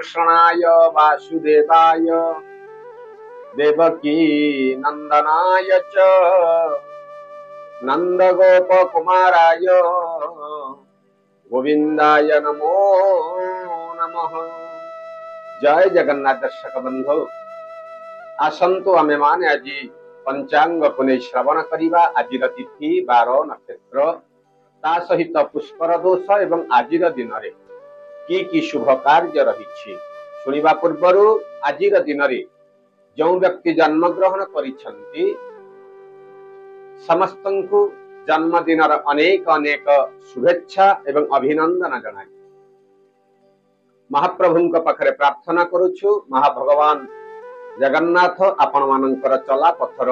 कृष्णाय वासुदेवाय देवकी नंदनाय च नंदगोपकुमाराय गोविंदाय नमो नमः। जय जगन्नाथ दर्शक बंधु आसंतु आमे माने आज पंचांग को नहीं श्रवण करिबा। आज तिथि 12 नक्षत्र ता सहित पुष्पर दोष एवं आज दिन रे की शुभ कार्य रही शुणा पूर्वर आज दिन रे जो व्यक्ति जन्म ग्रहण करिसेंती समस्त जन्मदिन अनेक अनेक शुभेच्छा एवं अभिनंदन जनाए। महाप्रभु पाखरे प्रार्थना करुछु महाभगवान जगन्नाथ आपण मानकर चला पथर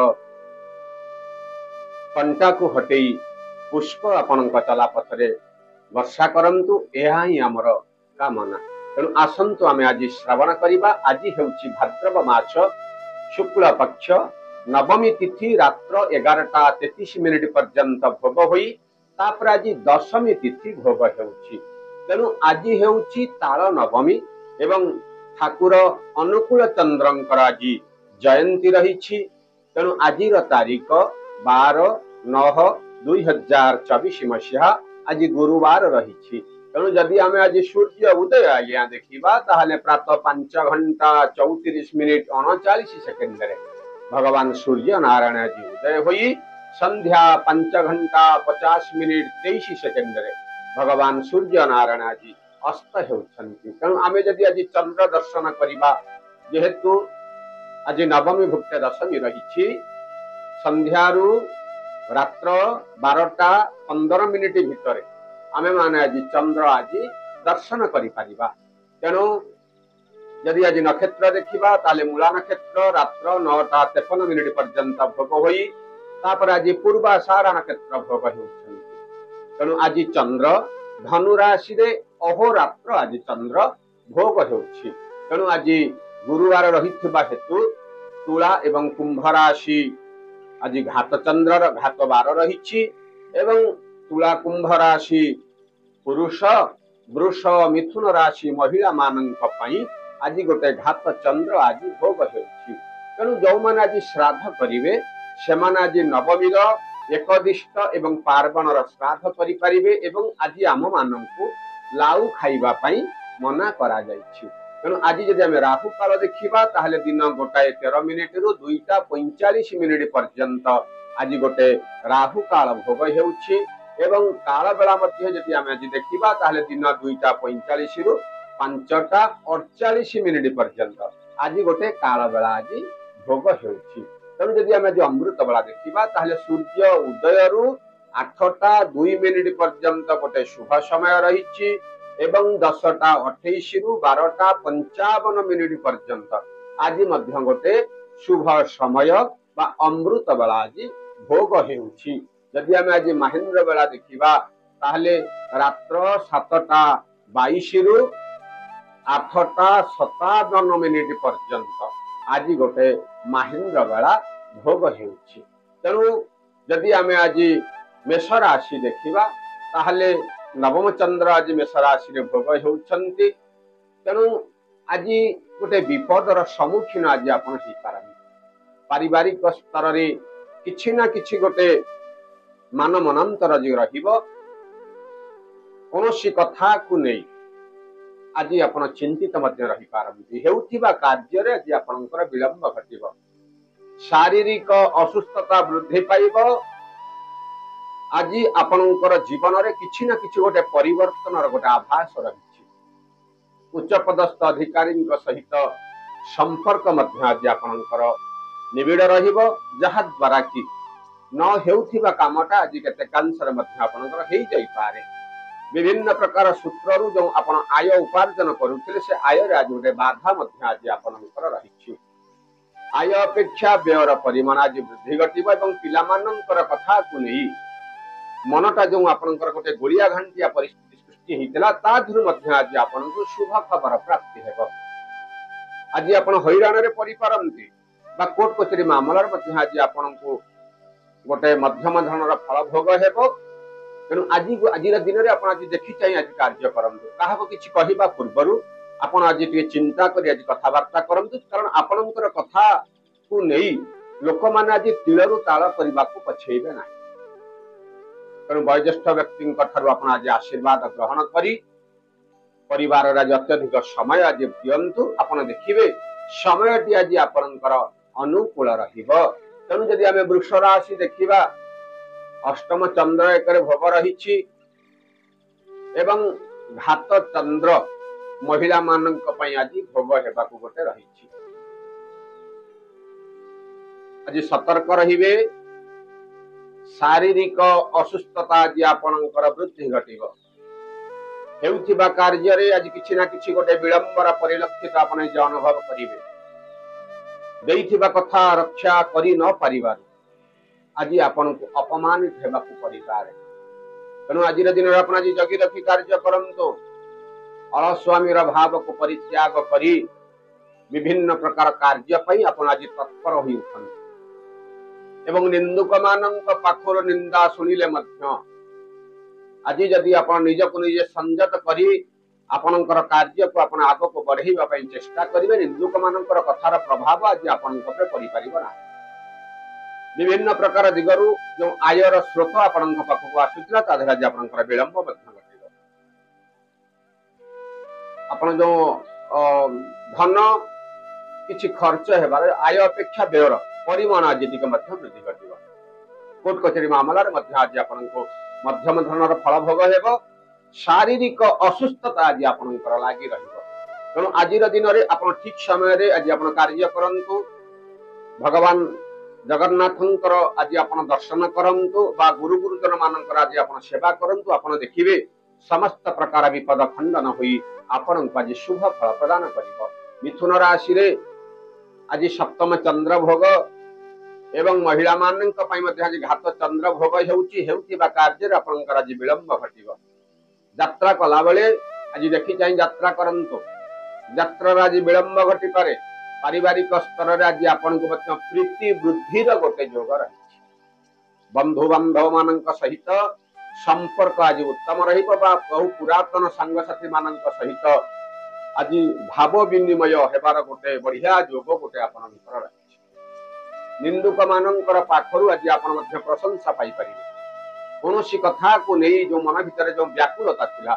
कंटा को हटेई पुष्प आपण चला पथरे वर्षा करंतु यह ही आमर कामना। तेणु आसंतु आमे आज श्रवण करिबा। आज हेउछि भाद्रव मास शुक्ल पक्ष नवमी तिथि रात्र 11:33 पर्यंत भोग होई तापर आज दशमी तिथि भोग हेउछि। तेणु आज हेउछि ताल नवमी एवं ठाकुर अनुकूल चंद्रंकर आज जयंती रही। तेणु आज तारीख 12/9/2024 मसीहा आज गुरुवार रही। तेणु जदि आमे आज सूर्य उदय आज्ञा देखा ताहले प्रातः 5:39 भगवान सूर्य नारायण आज उदय होई संध्या 5:50 भगवान सूर्य नारायण आज अस्त होउछन्ति। तेणु आमे जदि आज चंद्र दर्शन करिबा जेहेतु आज नवमी भुक्त दशमी रही संध्यारू रात्र 12:15 भितर आमे माने आज चंद्र आज दर्शन करि परिबा। तेणु यदि आज नक्षत्र देखिबा ताले मूला नक्षत्र रात्र 9:53 पर्यंत भोग होई तापर आज पूर्वाषाढ़ नक्षत्र भोग होउछन्ति। तेणु आज चंद्र धनु राशि रे अहोरात्र आज चंद्र भोग होउछि। तेणु आज गुरुवार रहिथिबा हेतु तुला एवं कुंभ राशि आज घात चंद्र घात बार रही एवं तुला कुंभ राशि पुरुष वृष मिथुन राशि महिला मानक आज गोटे घात चंद्र आज भोग होउछि। तेणु जो माने आज श्राद्ध करिवे सेमाने आज नवमीर एकदिष्ट एवं पार्वणर श्राद्ध करि परिबे एवं आज आम मानकु लाउ खाइबा पई मना करा जाइछि। तेणु आज जदि आमे राहु काल देखिबा ताहले दिन 1:13 रु 2:45 पर्यंत आज गोटे राहु काल भोग हेउछि एवं काल बेला मध्ये जदि आमे आज देखिबा ताहले दिन 2:45 रु 5:48 पर्यंत आज गोटे काल बेला आज भोग हेउछि। तेणु जदि आमे आज अमृत बेला देखिबा ताहले सूर्य उदय रु 8:02 पर्यंत गोटे शुभ समय रहिछि एवं 10:28 रु 12:55 पर्यंत आज मध्य गोटे शुभ समय बा अमृत बेला आज भोग हेउछि। जदि आमे आज महेंद्र बेला देखिबा ताहले रात्र 7:22 रु 8:57 पर्यंत आज गोटे महेंद्र बेला भोग हेउछि। तेणु जदि आमे आज मेष राशि देखिबा ताहले नवम चंद्र आज मेष राशि रे भोग होउछन्ति। तेणु आज गोटे विपदर सम्मुखीन आज आपण होई पारबे। पारिवारिक स्तर रे किछि ना किछि गोटे मान मनांतर जे रहिबो कोनोसी कथा को नै आज आपण चिंतित मध्य रही पारबे। हेउथिबा कार्य रे आज आपणकर विलंब घटिबो। शारीरिक असुस्थता वृद्धि पाइबो। आज आपणकर जीवन रे किछि ना किछि गोटे परिवर्तन गोटे आभास रही। उच्च पदस्थ अधिकारी सहित संपर्क मध्य आज आपणकर निबिड़ रहिबो जहा द्वारा कि न हेउथिबा कामटा आज केतेकांशर मध्य आपणकर हेइ जाई पारे। विभिन्न प्रकार सूत्ररु जो आपण आय उपार्जन करूथिले से आय रे आज गोटे बाधा मध्य आज आपणकर रहिछि। आय अपेक्षा व्ययर परिमाण आज वृद्धि घटिबो एवं पिलामानंकर कथा को नै मनटा जो आपणकर गोटे गोलिया घंटिया परिस्थिति सृष्टि हेतिला ता धुरु मध्य आज आपणको शुभ खबर प्राप्ति हेबो। आज आपण हैरान रे परि पारंती बा कोर्ट कचेरी मामलार मध्य आज आपणको गोटे मध्यम धरणर फल भोग हेबो। तेणु आज दिन में आप देखी चाहिए आज कार्य करंतु काहाको किछि कहिबा पूर्वरु ଆପଣ ଆଜି ଟିକେ ଚିନ୍ତା କରି ଆଜି କଥାବାର୍ତ୍ତା କରନ୍ତୁ, କାରଣ ଆପଣଙ୍କର କଥାକୁ ନେଇ ଲୋକମାନେ ଆଜି ତିଳରୁ ତାଳ କରିବାକୁ ପଛେଇବେ ନାହିଁ। ତେଣୁ ବୟୋଜ୍ୟେଷ୍ଠ ବ୍ୟକ୍ତିଙ୍କ ଠାରୁ ଆପଣ ଆଜି ଆଶୀର୍ବାଦ ଗ୍ରହଣ କରି ପରିବାରରେ ଆଜି ଅତ୍ୟଧିକ ସମୟ ଆଜି ଦିଅନ୍ତୁ। ଆପଣ ଦେଖିବେ ସମୟଟି ଆଜି ଆପଣଙ୍କର ଅନୁକୂଳ ରହିବ। ତେଣୁ ଯଦି ଆମେ ବୃଷ ରାଶି ଦେଖିବା, ଅଷ୍ଟମ ଚନ୍ଦ୍ର ଏକରେ ଭୋଗ ରହିଛି ଏବଂ ଘାତ ଚନ୍ଦ୍ର ମହିଳା ମାନଙ୍କ ପାଇଁ ଆଜି ଭୋଗ ହେବାକୁ ଗୋଟେ ରହିଛି। ଆଜି ସତର୍କ ରହିବେ, ଶାରୀରିକ ଅସୁସ୍ଥତା ଆଜି ଆପଣଙ୍କର ବୃଦ୍ଧି ଘଟିବ। ହେଉଥିବା କାର୍ଯ୍ୟରେ ଆଜି କିଛି ନା କିଛି ଗୋଟେ ବିଳମ୍ବର ପରିଲକ୍ଷିତ ଆପଣ ଆଜି ଅନୁଭବ କରିବେ। ଦେଇଥିବା କଥା ରକ୍ଷା କରି ନ ପାରିବାରୁ ଆଜି ଆପଣଙ୍କୁ ଅପମାନିତ ହେବାକୁ ପଡିପାରେ। ତେଣୁ ଆଜିର ଦିନରେ ଆପଣ ଆଜି ଜଗି ରଖି କାର୍ଯ୍ୟ କରନ୍ତୁ। ଅଳସ୍ୱାମୀର ଭାବକୁ ପରିତ୍ୟାଗ କରି ବିଭିନ୍ନ ପ୍ରକାର କାର୍ଯ୍ୟ ପାଇଁ ଆପଣ ଆଜି ତତ୍ପର ହୋଇ ଉଠନ୍ତୁ। ଏବଂ ନିନ୍ଦୁକ ମାନଙ୍କ ପାଖରୁ ନିନ୍ଦା ଶୁଣିଲେ ମଧ୍ୟ ଆଜି ଯଦି ଆପଣ ନିଜକୁ ନିଜେ ସଂଯତ କରି ଆପଣଙ୍କର କାର୍ଯ୍ୟକୁ ଆପଣ ଆଗକୁ ବଢେଇବା ପାଇଁ ଚେଷ୍ଟା କରିବେ, ନିନ୍ଦୁକ ମାନଙ୍କର କଥାର ପ୍ରଭାବ ଆଜି ଆପଣଙ୍କ ଉପରେ ପଡିପାରିବ ନାହିଁ। ବିଭିନ୍ନ ପ୍ରକାର ଦିଗରୁ ଯୋଉ ଆୟର ସ୍ରୋତ ଆପଣଙ୍କ ପାଖକୁ ଆସୁଥିଲା ତା ଦେହରେ ଆଜି ଆପଣଙ୍କର ବିଳମ୍ବ ମଧ୍ୟ ଘଟିବ। ଆପଣ ଯୋଉ ଧନ କିଛି ଖର୍ଚ୍ଚ ହେବାରେ ଆୟ ଅପେକ୍ଷା ବ୍ୟୟର ପରିମାଣ ଆଜି ଟିକେ ମଧ୍ୟ ବୃଦ୍ଧି ଘଟିବ। କୋର୍ଟ କଚେରୀ ମାମଲାରେ ମଧ୍ୟ ଆଜି ଆପଣଙ୍କୁ ମଧ୍ୟମ ଧରଣର ଫଳ ଭୋଗ ହେବ। ଶାରୀରିକ ଅସୁସ୍ଥତା ଆଜି ଆପଣଙ୍କର ଲାଗି ରହିବ। ତେଣୁ ଆଜିର ଦିନରେ ଆପଣ ଠିକ ସମୟରେ ଆଜି ଆପଣ କାର୍ଯ୍ୟ କରନ୍ତୁ। ଭଗବାନ ଜଗନ୍ନାଥଙ୍କର ଆଜି ଆପଣ ଦର୍ଶନ କରନ୍ତୁ ବା ଗୁରୁ ଗୁରୁଜନ ମାନଙ୍କର ଆଜି ଆପଣ ସେବା କରନ୍ତୁ। ଆପଣ ଦେଖିବେ ସମସ୍ତ ପ୍ରକାର ବିପଦ ଖଣ୍ଡନ ହୋଇ ଆପଣଙ୍କୁ ଆଜି ଶୁଭ ଫଳ ପ୍ରଦାନ କରିବ। ମିଥୁନ ରାଶିରେ ଆଜି ସପ୍ତମ ଚନ୍ଦ୍ର ଭୋଗ ଏବଂ ମହିଳା ମାନଙ୍କ ପାଇଁ ମଧ୍ୟ ଆଜି ଘାତ ଚନ୍ଦ୍ର ଭୋଗ ହେଉଥିବା କାର୍ଯ୍ୟରେ ଆପଣଙ୍କର ଆଜି ବିଳମ୍ବ ଘଟିବ। ଯାତ୍ରା କଲାବେଳେ ଆଜି ଦେଖି ଚାହିଁ ଯାତ୍ରା କରନ୍ତୁ। ଯାତ୍ରାର ଆଜି ବିଳମ୍ବ ଘଟିପାରେ। ପାରିବାରିକ ସ୍ତରରେ ଆଜି ଆପଣଙ୍କୁ ମଧ୍ୟ ପ୍ରୀତି ବୃଦ୍ଧିର ଗୋଟେ ଯୋଗ ରହିଛି। ବନ୍ଧୁ ବାନ୍ଧବ ମାନଙ୍କ ସହିତ ସମ୍ପର୍କ ଆଜି ଉତ୍ତମ ରହିବ ବା ବହୁ ପୁରାତନ ସାଙ୍ଗସାଥି ମାନଙ୍କ ସହିତ ଆଜି ଭାବ ବିନିମୟ ହେବାର ଗୋଟେ ବଢିଆ ଯୋଗ ଗୋଟେ ଆପଣଙ୍କର ରହିଛି। ନିନ୍ଦୁକ ମାନଙ୍କର ପାଖରୁ ଆଜି ଆପଣ ମଧ୍ୟ ପ୍ରଶଂସା ପାଇପାରିବେ। କୌଣସି କଥାକୁ ନେଇ ଯୋଉ ମନ ଭିତରେ ଯୋଉ ବ୍ୟାକୁଳତା ଥିଲା,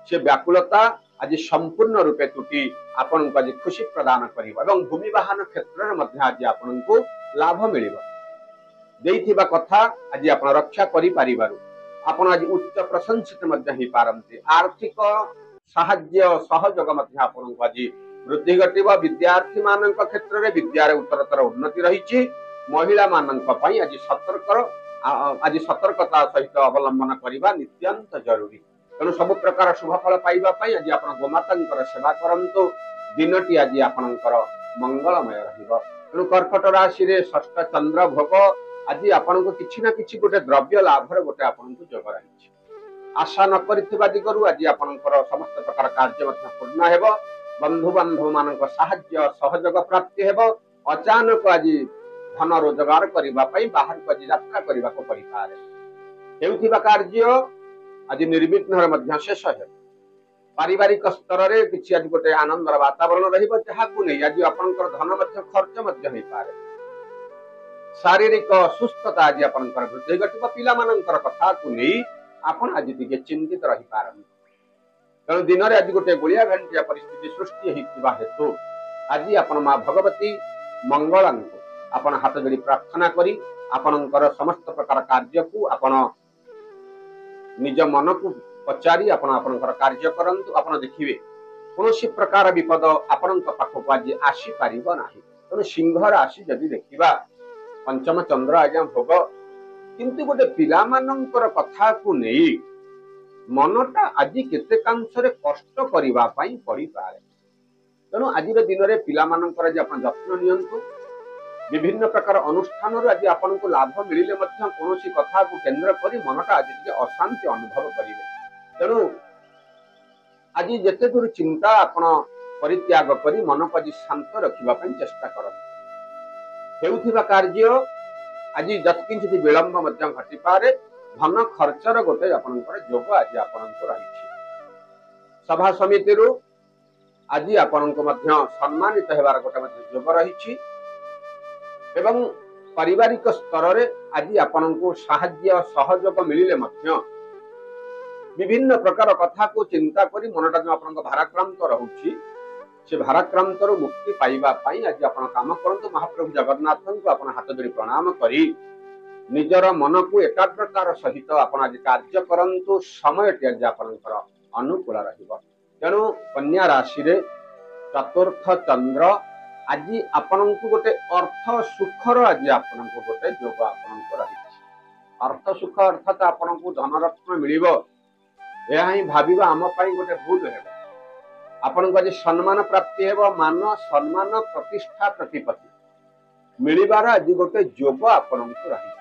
ସେ ବ୍ୟାକୁଳତା ଆଜି ସମ୍ପୂର୍ଣ୍ଣ ରୂପେ ତୁଟି ଆପଣଙ୍କୁ ଆଜି ଖୁସି ପ୍ରଦାନ କରିବ ଏବଂ ଭୂମି ବାହନ କ୍ଷେତ୍ରରେ ମଧ୍ୟ ଆଜି ଆପଣଙ୍କୁ ଲାଭ ମିଳିବ। ଦେଇଥିବା କଥା ଆଜି ଆପଣ ରକ୍ଷା କରିପାରିବାରୁ ଆପଣ ଆଜି ଉଚ୍ଚ ପ୍ରଶଂସିତ ମଧ୍ୟ ହେଇପାରନ୍ତି। ଆର୍ଥିକ ସାହାଯ୍ୟ ସହଯୋଗ ମଧ୍ୟ ଆପଣଙ୍କୁ ଆଜି ବୃଦ୍ଧି ଘଟିବ। ବିଦ୍ୟାର୍ଥୀ ମାନଙ୍କ କ୍ଷେତ୍ରରେ ବିଦ୍ୟାରେ ଉତ୍ତରତର ଉନ୍ନତି ରହିଛି। ମହିଳା ମାନଙ୍କ ପାଇଁ ଆଜି ସତର୍କତା ସହିତ ଅବଲମ୍ବନ କରିବା ନିତ୍ୟାନ୍ତ ଜରୁରୀ। ତେଣୁ ସବୁ ପ୍ରକାର ଶୁଭ ଫଳ ପାଇବା ପାଇଁ ଆଜି ଆପଣ ଗୋମାତାଙ୍କର ସେବା କରନ୍ତୁ। ଦିନଟି ଆଜି ଆପଣଙ୍କର ମଙ୍ଗଳମୟ ରହିବ। ତେଣୁ କର୍କଟ ରାଶିରେ ଷଷ୍ଠ ଚନ୍ଦ୍ର ଭୋଗ ଆଜି ଆପଣଙ୍କୁ କିଛି ନା କିଛି ଗୋଟେ ଦ୍ରବ୍ୟ ଲାଭର ଗୋଟେ ଆପଣଙ୍କୁ ଯୋଗ ରହିଛି। ଆଶା ନ କରିଥିବା ଦିଗରୁ ଆଜି ଆପଣଙ୍କର ସମସ୍ତ ପ୍ରକାର କାର୍ଯ୍ୟ ମଧ୍ୟ ପୂର୍ଣ୍ଣ ହେବ। ବନ୍ଧୁ ବାନ୍ଧବ ମାନଙ୍କ ସାହାଯ୍ୟ ସହଯୋଗ ପ୍ରାପ୍ତି ହେବ। ଅଚାନକ ଆଜି ଧନ ରୋଜଗାର କରିବା ପାଇଁ ବାହାରକୁ ଆଜି ଯାତ୍ରା କରିବାକୁ ପଡିପାରେ। ହେଉଥିବା କାର୍ଯ୍ୟ ଆଜି ନିର୍ବିଘ୍ନରେ ମଧ୍ୟ ଶେଷ ହେବ। ପାରିବାରିକ ସ୍ତରରେ କିଛି ଆଜି ଗୋଟେ ଆନନ୍ଦର ବାତାବରଣ ରହିବ, ଯାହାକୁ ନେଇ ଆଜି ଆପଣଙ୍କର ଧନ ମଧ୍ୟ ଖର୍ଚ୍ଚ ମଧ୍ୟ ହେଇପାରେ। ଶାରୀରିକ ଅସୁସ୍ଥତା ଆଜି ଆପଣଙ୍କର ବୃଦ୍ଧି ଘଟିବ। ପିଲାମାନଙ୍କର କଥାକୁ ନେଇ ଆପଣ ଆଜି ଟିକେ ଚିନ୍ତିତ ରହିପାରନ୍ତି। ତେଣୁ ଦିନରେ ଆଜି ଗୋଟେ ଗୁଳିଆ ଘାଣ୍ଟିଆ ପରିସ୍ଥିତି ସୃଷ୍ଟି ହେଇଥିବା ହେତୁ ଆଜି ଆପଣ ମା ଭଗବତୀ ମଙ୍ଗଳାଙ୍କୁ ଆପଣ ହାତ ଯୋଡ଼ି ପ୍ରାର୍ଥନା କରି ଆପଣଙ୍କର ସମସ୍ତ ପ୍ରକାର କାର୍ଯ୍ୟକୁ ଆପଣ ନିଜ ମନକୁ ପଚାରି ଆପଣ ଆପଣଙ୍କର କାର୍ଯ୍ୟ କରନ୍ତୁ। ଆପଣ ଦେଖିବେ କୌଣସି ପ୍ରକାର ବିପଦ ଆପଣଙ୍କ ପାଖକୁ ଆଜି ଆସିପାରିବ ନାହିଁ। ତେଣୁ ସିଂହ ରାଶି ଯଦି ଦେଖିବା, ପଞ୍ଚମ ଚନ୍ଦ୍ର ଆଜ୍ଞା ଭୋଗ, କିନ୍ତୁ ଗୋଟେ ପିଲାମାନଙ୍କର କଥାକୁ ନେଇ ମନଟା ଆଜି କେତେକାଂଶରେ କଷ୍ଟ କରିବା ପାଇଁ ପଡିପାରେ। ତେଣୁ ଆଜିର ଦିନରେ ପିଲାମାନଙ୍କର ଆଜି ଆପଣ ଯତ୍ନ ନିଅନ୍ତୁ। ବିଭିନ୍ନ ପ୍ରକାର ଅନୁଷ୍ଠାନରୁ ଆଜି ଆପଣଙ୍କୁ ଲାଭ ମିଳିଲେ ମଧ୍ୟ କୌଣସି କଥାକୁ କେନ୍ଦ୍ର କରି ମନଟା ଆଜି ଟିକେ ଅଶାନ୍ତି ଅନୁଭବ କରିବେ। ତେଣୁ ଆଜି ଯେତେ ଦୂର ଚିନ୍ତା ଆପଣ ପରିତ୍ୟାଗ କରି ମନକୁ ଆଜି ଶାନ୍ତ ରଖିବା ପାଇଁ ଚେଷ୍ଟା କରନ୍ତୁ। ହେଉଥିବା କାର୍ଯ୍ୟ ଆଜି ଯତ୍କିଞ୍ଚିତ ବିଳମ୍ବ ମଧ୍ୟ ଘଟିପାରେ। ଧନ ଖର୍ଚ୍ଚର ଗୋଟେ ଆପଣଙ୍କର ଯୋଗ ଆଜି ଆପଣଙ୍କୁ ରହିଛି। ସଭା ସମିତିରୁ आज आपण सम्मानित होबार गोटे योग रही पारिवारिक स्तर में आज आपण को साहाय्य सहयोग मिलिले विभिन्न प्रकार कथा को चिंता करी मनटा जो आपन भाराक्रांत रहुछि से भाराक्रांत मुक्ति पाइबा पई आज आपण काम करंतु महाप्रभु जगन्नाथ को आपण हाथ जोड़ी प्रणाम करी निजर मन को एकाग्रतार सहित आपण आज कार्य करंतु समय आज आपनकर अनुकूल रहिबो। तेणु कन्या राशि रे चतुर्थ चंद्र आज आपण को गोटे अर्थ सुखर आज आपण को गोटे योग आपण रही अर्थ सुख अर्थात आपण को धनरत्न मिलिबो यह ही भाविबा आम पाई गोटे भूल है आपण को आज सम्मान प्राप्ति हेबो मान सम्मान प्रतिष्ठा प्रतिपत्ति मिलिबार आज गोटे योग आपण को रही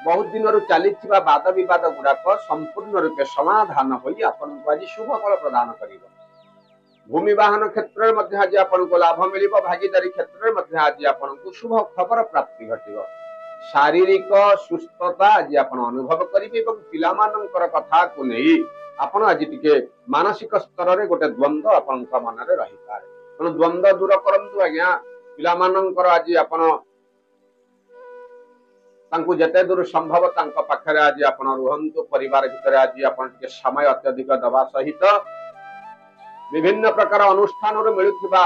बहुत दिन रु चलीथिबा वाद विवाद गुड़ाक संपूर्ण रूपे समाधान होई आपण को आज शुभ फल प्रदान करिबो। भूमि वाहन क्षेत्र में आज आपण को लाभ मिलिबो भागीदारी क्षेत्र में आज आपण को शुभ खबर प्राप्ति घटिबो। शारीरिक सुस्थता आज आपण अनुभव करिबे एवं पिलामानंकर कथा को नहीं आपण आज टिके मानसिक स्तर रे गोटे द्वंद्व आपण मन रे रही पारे तेणु द्वंद्व दूर करंतु आज्ञा पिलामानंकर आज आपण तांको जते दूर संभव तांको पाखरे आज आपण रुहंतु परिवार भितर आज आपण टिके समय अत्यधिक दबा सहित विभिन्न प्रकार अनुष्ठान रे मिलुथिबा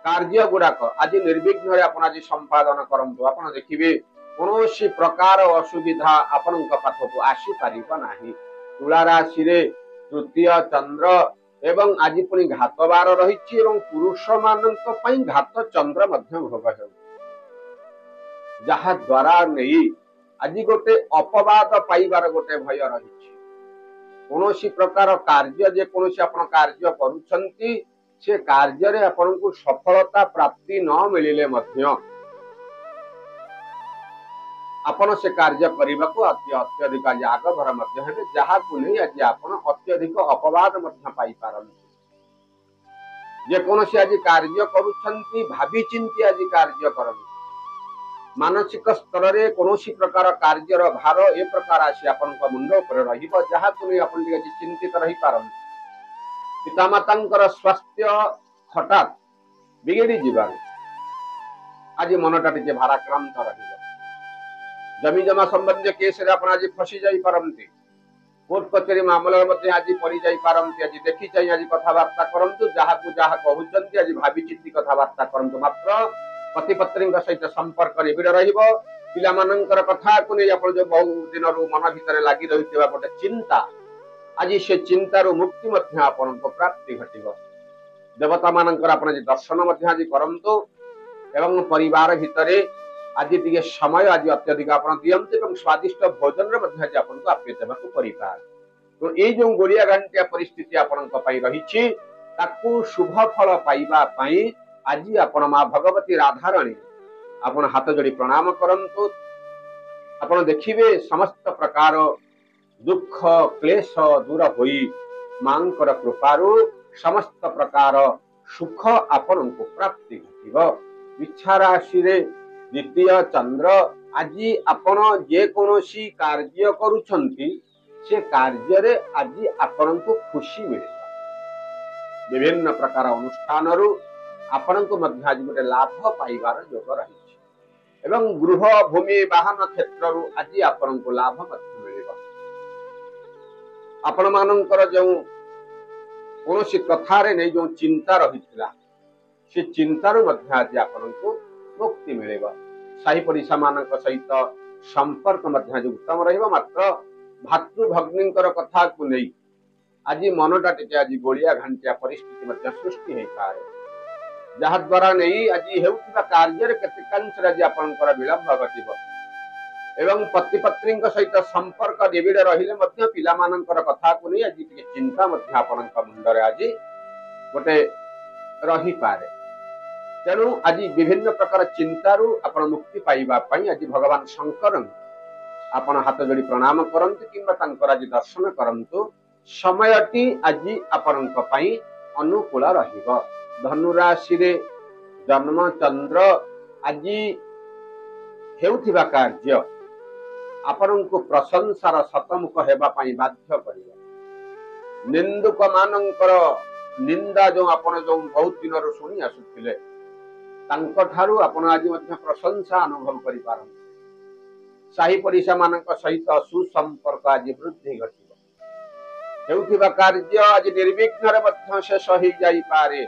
कार्य गुड़ाक आज निर्विघ्न आपण आज संपादन करंतु आपण देखिबे कोनोसी प्रकार असुविधा आपण पाखक आसी पारिबो नाही। तुला राशि रे तृतीय चंद्र एवं आज पुनी घातवार रहिछि एवं पुरुष मानक पई घात चंद्र मध्य भोग हेउ जहा द्वारा नहीं आज गोटे अपवाद पाइबार गोटे भय रही कोनोसी प्रकार कार्य जे कोनोसी आपण कार्य करूछंती से कार्य रे आपण को सफलता प्राप्ति न मिलिले मध्य आपण से कार्य करने को अत्यधिक आज आगभर मध्य हेबे जहा को नहीं आज आपण अत्यधिक अपवाद मध्य पाई पारंती जे कोनोसी आज कार्य करूछंती भाबी चिंती आज कार्य करनी मानसिक स्तर रे कोनोसी प्रकार कार्यर भार ए प्रकार आसी आपण मुंड उपर रहिबो जहा को नहीं आपण आज चिंतित रही पारंती पितामातांकर स्वास्थ्य हठात बिगड़ी जीवार आज मनटा टिके भाराक्रांत रहिबो। जमी जमा संबंधी केस रे आपण आज फसी जाई पारंती कोर्ट कचेरी मामला मध्ये आज पड़ी जाई पारंती आज देखि चाहि आज कथावार्ता करंतु जहा कहउचंती आज भाबी चिंती कथावार्ता करंतु मात्र पति पत्नी सहित संपर्क निबिड़ रहिबो पिलामानंकर कथा को नहीं आपण जो बहु दिन रु मन भितर लागि रहितबा गोटे चिंता आज से चिंतार मुक्ति मध्य आपण को प्राप्ति घटिबो। देवता मानकर आपण आज दर्शन मध्य आज करंतु एवं परिवार भितरे आज दिगे समय आज अत्यधिक आपण दियंते एवं स्वादिष्ट भोजन रे मध्य आज आपण को आप्य देबा को परिपार तो ए जो गोलिया घंटिया परिस्थिति आपण को पाई रहिछि ताकू शुभ फल पाइबा पई आज आपण मां भगवती राधाराणी आपण हाथ जोड़ी प्रणाम करंतु आपण देखिबे समस्त प्रकार दुख क्लेश दूर होई मांकर कृपारु समस्त प्रकार सुख आपण को प्राप्ति घटिबो। इच्छा राशि रे द्वितीय चंद्र आज आपण जे कोनोसी कार्य करूछंती से कार्य रे आज आपण को खुशी मिले विभिन्न प्रकार अनुष्ठान रु आपण को मध्य आज गोटे लाभ पाइबार योग रही एवं गृह भूमि वाहन क्षेत्र रु आज आपण को लाभ मध्य मिलेगा। आपण मानकर जो कोनोसी कथा रे नै जो चिंता रहितला से चिंतारु मध्य आज आपण को मुक्ति मिलेगा। साही पड़िशा मानक सहित संपर्क मध्य आज उत्तम रहिबा मात्र भातृ भग्नींकर कथा को नहीं आज मनटा टिके आज गोलिया घंटिया परिस्थिति मध्य सृष्टि हेई पारे जहा द्वारा नहीं आज हेउथिबा कार्य रे केतेकांश आज आपनकर विलंब घटिबो एवं पति पत्नी सहित संपर्क निबिड़ रहिले मध्य पिला मानकर कथा को नहीं आज टिके चिंता मध्य आपनक मुंडरे आज गोटे रही पारे तेणु आज विभिन्न प्रकार चिंतारु आपण मुक्ति पाइबा पई आज भगवान शंकर आपण हाथ जोड़ी प्रणाम करंतु किंबा तांकर आज दर्शन करंतु समयटी आज आपनक पई अनुकूल रहिबो। धनु राशि रे जन्म चंद्र आज हेउथिबा कार्य आपण को प्रशंसार सतमुख हेबा पई बाध्य करिबो। निंदुक मानंकर निंदा जो आपण जो बहुत दिन शुणी आसुथिले तांकठारु आपण आज मध्य प्रशंसा अनुभव करि पारन साही पड़िशा मानक सहित सुसंपर्क आज वृद्धि घटिब हेउथिबा कार्य आज निर्विघ्न मध्य शेष हो जाई पारे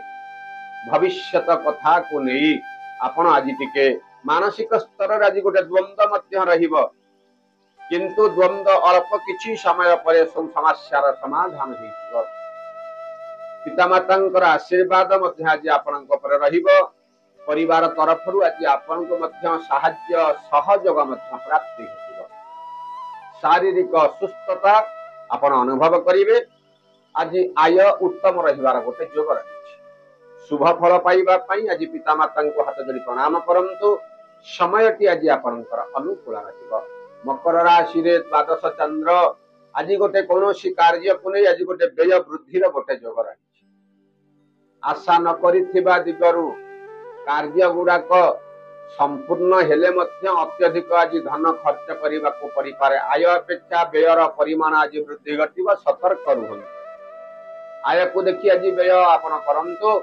भविष्यत कथा को नहीं आपण आज टिके मानसिक स्तर आज गोटे द्वंद्व मध्य रहिब किंतु द्वंद्व अल्प किछि समय पर सब समस्यार समाधान होइब पितामातांकर आशीर्वाद मध्य आज आपणक पर रहिब परिवार तरफरु आज आपणक मध्य साहाय्य सहयोग मध्य प्राप्ति होइब शारीरिक सुस्थता आपण अनुभव करिवे आज आय उत्तम रहिबार गोटे जोग रहिछि शुभ फल पाइबा पई आज पितामातांको हाथ जोड़ी प्रणाम करंतु समयटी आज आपणकर अनुकूल रहिब मकर राशि रे द्वादश चंद्र आज गोटे कौनसी कार्य को नहीं आज गोटे व्यय वृद्धिर गोटे जोग रही आशा न करिथिबा दिगरु कार्य गुड़ाक संपूर्ण हेले मध्य अत्यधिक आज धन खर्च करने को पड़ी पारे आय अपेक्षा व्ययर परिमाण आज वृद्धि घटिबा सतर्क रुहंतु आय को देखि आज व्यय आपण करंतु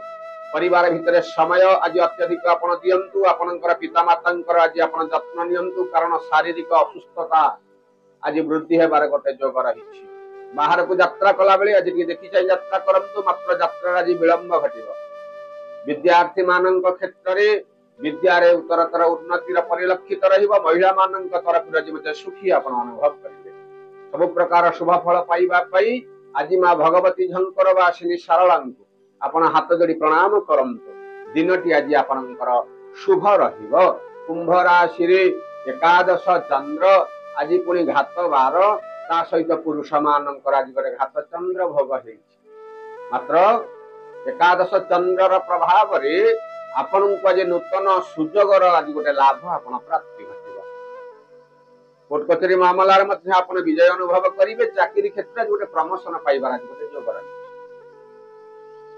परिवार भितर समय आज अत्यधिक आपण दियंतु आपणकर पितामातांकर आज आपण जत्न नियंतु कारण शारीरिक असुस्थता आज वृद्धि हेबार गोटे जोग रही बाहर को यात्रा कला बेले आज देखि चाहि यात्रा करंतु मात्र यात्रा आज विलंब घटिब विद्यार्थी मानक क्षेत्र में विद्यारे उत्तरतर उन्नतिर परिलक्षित रहिब महिला मानक तरफ आज मते सुखी आपण अनुभव करिवे सब प्रकार शुभ फल पाइबा पई आज मां भगवती झंकर वासिनी शारलांकु आपण हाथ जोड़ी प्रणाम करंतु दिनटी आज आपणकर शुभ रहिब कुंभ राशि रे एकादश चंद्र आज पुणी घात बार ता सहित पुरुष मानकर आज गोटे घात चंद्र भोग होइछि मात्र एकादश चंद्रर प्रभाव रे आपणको आज नूतन सुजोगर आज गोटे लाभ आपण प्राप्ति घटिब कोर्ट कचेरी मामलार मध्य आपण विजय अनुभव करिवे चाकरी क्षेत्र गोटे प्रमोशन पाइबार आज गोटे जोग रही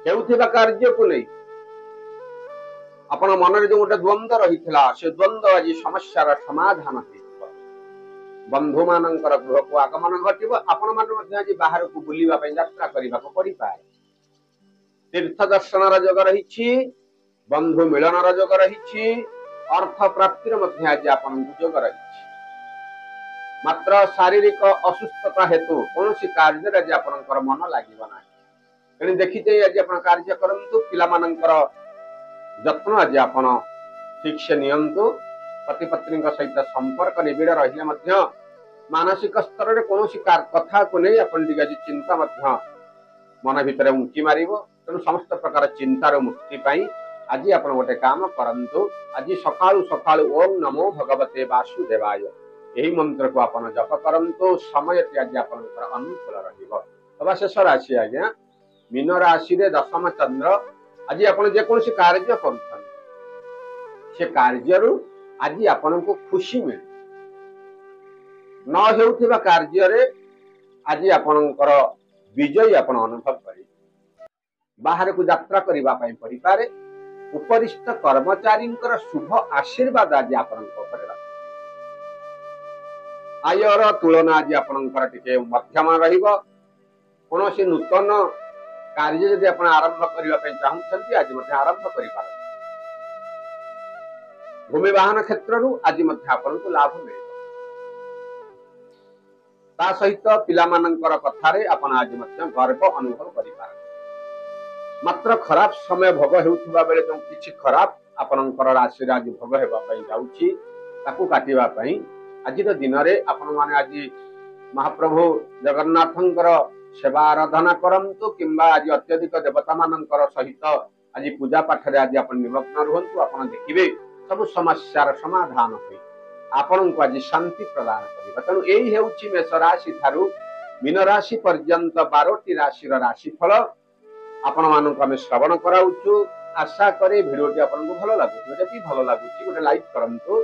हेउथिबा कार्य को नहीं आपण मन रे जो गोटे द्वंद्व रहिथिला से द्वंद्व आज समस्यार समाधान होइब बंधु मानकर गृह को आगमन घटिब आपण मान मध्य आज बाहर को बुलिबा पई यात्रा करिबा को पड़ी पाए तीर्थ दर्शनर जोग रहिछि बंधु मिलनर जोग रहिछि अर्थ प्राप्तिर मध्य आज आपण जोग रहिछि मात्र शारीरिक असुस्थता हेतु कोनोसी कार्य आज आपणकर मन लागिबा नाही तेणु देखिए आज आप कार्य करंतु पिला मानकर जत्न आज आपण ठीक से नियंतु पति पत्नी सहित संपर्क निबिड़ रहिले मध्य मानसिक स्तर रे कोनोसी कथा को नहीं आपण आज चिंता मध्य मन भितर उंकी मारिबो तेणु समस्त प्रकार चिंतार मुक्ति पाई आज आपण गोटे काम करंतु आज सकाळु सकाळु ओम नमो भगवते वासुदेवाय यही मंत्र को आपण जप करंतु समय आज आपनकर अनुकूल रहिबो तबा शेष राशि आज्ञा मीन राशि रे दशम चंद्र आज आपण जे कोनसी कार्य करथन से कार्यरु आज आपण को खुशी मिले न हेउथिबा कार्य रे आज आपणकर विजय आपण अनुभव करि बाहर को यात्रा करिबा पई पड़ी पारे उपरिष्ठ कर्मचारींकर शुभ आशीर्वाद आज आपणक ऊपर आयर तुलना आज आपणकर टिके मध्यम रहिबो कोनोसी नूतन कार्य यदि आपण आरंभ करिबा पई चाहउछन्ती आज मध्ये आरंभ करि पार भूमि वाहन क्षेत्ररु आज मध्ये आपण को लाभ मिले ता सहित पिला मानकर कथारे आपण आज मध्ये गर्व अनुभव करि पार मात्र खराब समय भोग हेउथबा बेले जो किछि खराब आपणकर राशि आज भोग हेबा पई जाउछि ताकू काटिबा पई आज दिन रे आपण माने आज महाप्रभु जगन्नाथंकर सेवा आराधना करंतु किंबा आज अत्यधिक देवता मानकर सहित आज पूजा पाठ रे आज आपण निमग्न रहंतु आपण देखिबे सब समस्यार समाधान होई आपण को आज शांति प्रदान करिबा तनु एही हेउची मेष राशि थारु मीन राशि पर्यंत 12टी राशि रा राशिफल आपण मानक हम श्रवण कराउछु आशा करे भिडियोटी आपण को भलो लागु जदि भलो लागुची गोटे लाइक करंतु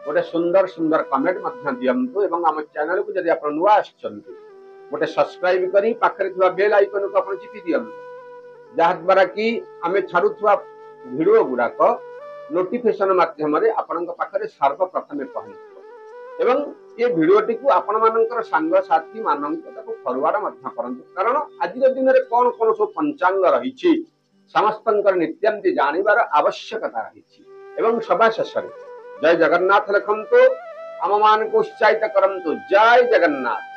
गोटे सुंदर सुंदर कमेंट मध्य दियंतु एवं हम चैनल को जदि आपण नुआ आछंती गोटे सब्सक्राइब करी पाखरे थवा बेल आइकन को आपण चिपी दियंतु जहा द्वारा कि आमे छाडुथवा वीडियो गुडाक नोटिफिकेशन माध्यम रे आपनक पाखरे सर्वप्रथमे पहुंचो एवं ए भिडियोटी को आपण मानकर सांग साथी मानक फरवर्ड करंतु कारण आज दिन में कौन कौन सब पंचांग रही समस्त नित्यांति जानिबार आवश्यकता रही एवं सभा शेष जय जगन्नाथ लिखंतु आम मान को उत्साहित करंतु जय जगन्नाथ।